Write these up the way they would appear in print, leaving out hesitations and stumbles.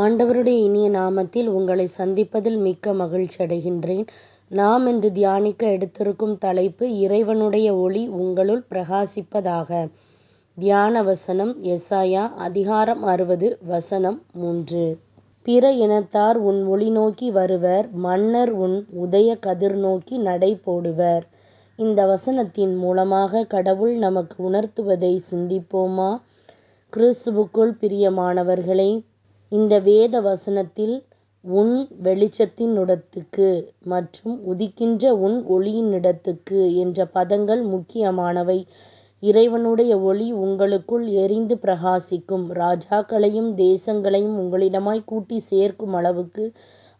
ஆண்டவருடைய இனிய நாமத்தில் உங்களை சந்திப்பதில் மிக்க மகிழ்ச்சி அடைகின்றேன். நாம் இன்று தியானிக்க எடுத்திருக்கும் தலைப்பு இறைவனுடைய ஒளி உங்களுள் பிரகாசிப்பதாக. தியான வசனம் எசாயா அதிகாரம் 60 வசனம் 3. பிற இனத்தார் உன் ஒளி நோக்கி வருவர், மன்னர் உன் உதய கதிர் நோக்கி நடை போடுவர். இந்த வசனத்தின் மூலமாக கடவுள் நமக்கு உணர்த்துவதை சிந்திப்போமா? கிறிஸ்துவுக்குள் பிரியமானவர்களே, இந்த வேத வசனத்தில் உன் வெளிச்சத்தினிடத்துக்கு மற்றும் உதிக்கின்ற உன் ஒளியினிடத்துக்கு என்ற பதங்கள் முக்கியமானவை. இறைவனுடைய ஒளி உங்களுக்குள் எரிந்து பிரகாசிக்கும். ராஜாக்களையும் தேசங்களையும் உங்களிடமாய் கூட்டி சேர்க்கும் அளவுக்கு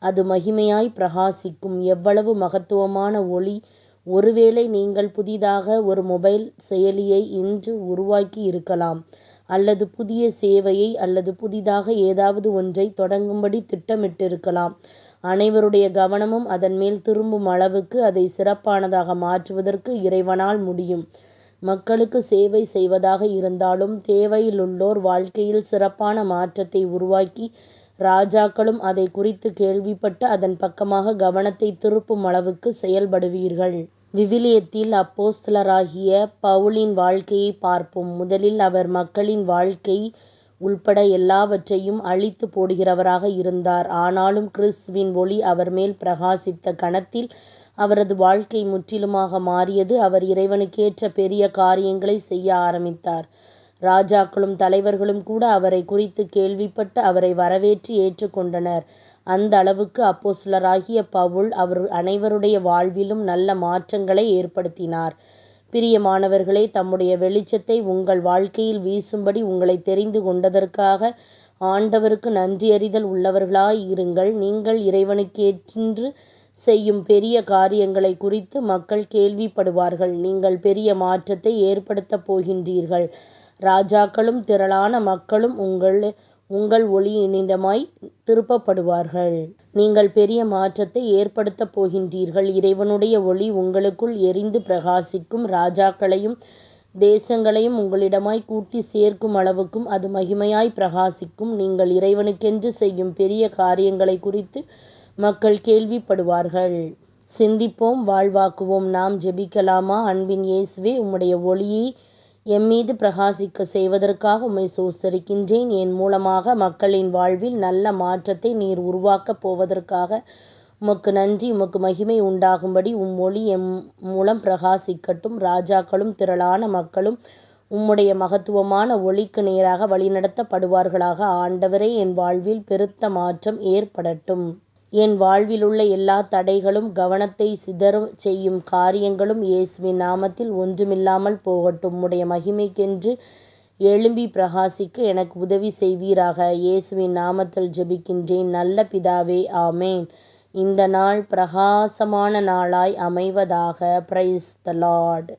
அது மகிமையாய் பிரகாசிக்கும். எவ்வளவு மகத்துவமான ஒளி! ஒருவேளை நீங்கள் புதிதாக ஒரு மொபைல் செயலியை இன்று உருவாக்கி இருக்கலாம், அல்லது புதிய சேவையை அல்லது புதிதாக ஏதாவது ஒன்றை தொடங்கும்படி திட்டமிட்டிருக்கலாம். அனைவருடைய கவனமும் அதன் மேல் திரும்பும் அளவுக்கு அதை சிறப்பானதாக மாற்றுவதற்கு இறைவனால் முடியும். மக்களுக்கு சேவை செய்வதாக இருந்தாலும் தேவையிலுள்ளோர் வாழ்க்கையில் சிறப்பான மாற்றத்தை உருவாக்கி ராஜாக்களும் அதை குறித்து கேள்விப்பட்டு அதன் பக்கமாக கவனத்தை திருப்பும் அளவுக்கு செயல்படுவீர்கள். விவிலியத்தில் அப்போஸ்தலராகிய பவுலின் வாழ்க்கையை பார்ப்போம். முதலில் அவர் மக்களின் வாழ்க்கை உள்பட எல்லாவற்றையும் அழித்து போடுகிறவராக இருந்தார். ஆனாலும் கிறிஸ்துவின் ஒளி அவர் மேல் பிரகாசித்த கணத்தில் அவரது வாழ்க்கை முற்றிலுமாக மாறியது. அவர் இறைவனுக்கேற்ற பெரிய காரியங்களை செய்ய ஆரம்பித்தார். ராஜாக்களும் தலைவர்களும் கூட அவரை குறித்து கேள்விப்பட்டு அவரை வரவேற்று ஏற்றுக்கொண்டனர். அந்த அளவுக்கு அப்போஸ்தலராகிய பவுல் அவர் அனைவருடைய வாழ்விலும் நல்ல மாற்றங்களை ஏற்படுத்தினார். பிரியமானவர்களே, தம்முடைய வெளிச்சத்தை உங்கள் வாழ்க்கையில் வீசும்படி உங்களை தெரிந்து கொண்டதற்காக ஆண்டவருக்கு நன்றியறிதல் உள்ளவர்களாய் இருங்கள். நீங்கள் இறைவனுக்கென்று செய்யும் பெரிய காரியங்களை குறித்து மக்கள் கேள்விப்படுவார்கள். நீங்கள் பெரிய மாற்றத்தை ஏற்படுத்தப் போகின்றீர்கள். ராஜாக்களும் திரளான மக்களும் உங்கள் ஒளியினிடமாய் திருப்பப்படுவார்கள். நீங்கள் பெரிய மாற்றத்தை ஏற்படுத்தப் போகின்றீர்கள். இறைவனுடைய ஒளி உங்களுக்குள் எரிந்து பிரகாசிக்கும். ராஜாக்களையும் தேசங்களையும் உங்களிடமாய் கூட்டி சேர்க்கும் அளவுக்கும் அது மகிமையாய் பிரகாசிக்கும். நீங்கள் இறைவனுக்கென்று செய்யும் பெரிய காரியங்களை குறித்து மக்கள் கேள்விப்படுவார்கள். சிந்திப்போம், வாழ்வாக்குவோம். நாம் ஜெபிக்கலாமா? அன்பின் இயேசுவே, உம்முடைய ஒளியை எம்மீது பிரகாசிக்க செய்வதற்காக உம்மை ஸ்தோத்திரிக்கின்றேன். என் மூலமாக மக்களின் வாழ்வில் நல்ல மாற்றத்தை நீர் உருவாக்கப் போவதற்காக உமக்கு நன்றி. உமக்கு மகிமை உண்டாகும்படி உம் ஒளி எம் மூலம் பிரகாசிக்கட்டும். ராஜாக்களும் திரளான மக்களும் உம்முடைய மகத்துவமான ஒளிக்கு நேராக வழிநடத்தப்படுவார்களாக. ஆண்டவரே, என் வாழ்வில் பெருத்த மாற்றம் ஏற்படட்டும். என் வாழ்விலுள்ள எல்லா தடைகளும் கவனத்தை சிதறச் செய்யும் காரியங்களும் இயேசுவின் நாமத்தில் ஒன்றுமில்லாமல் போகட்டும். உம்முடைய மகிமைக்கென்று எழும்பி பிரகாசிக்க எனக்கு உதவி செய்வீராக. இயேசுவின் நாமத்தில் ஜெபிக்கின்றேன் நல்ல பிதாவே, ஆமேன். இந்த நாள் பிரகாசமான நாளாய் அமைவதாக. Praise the Lord.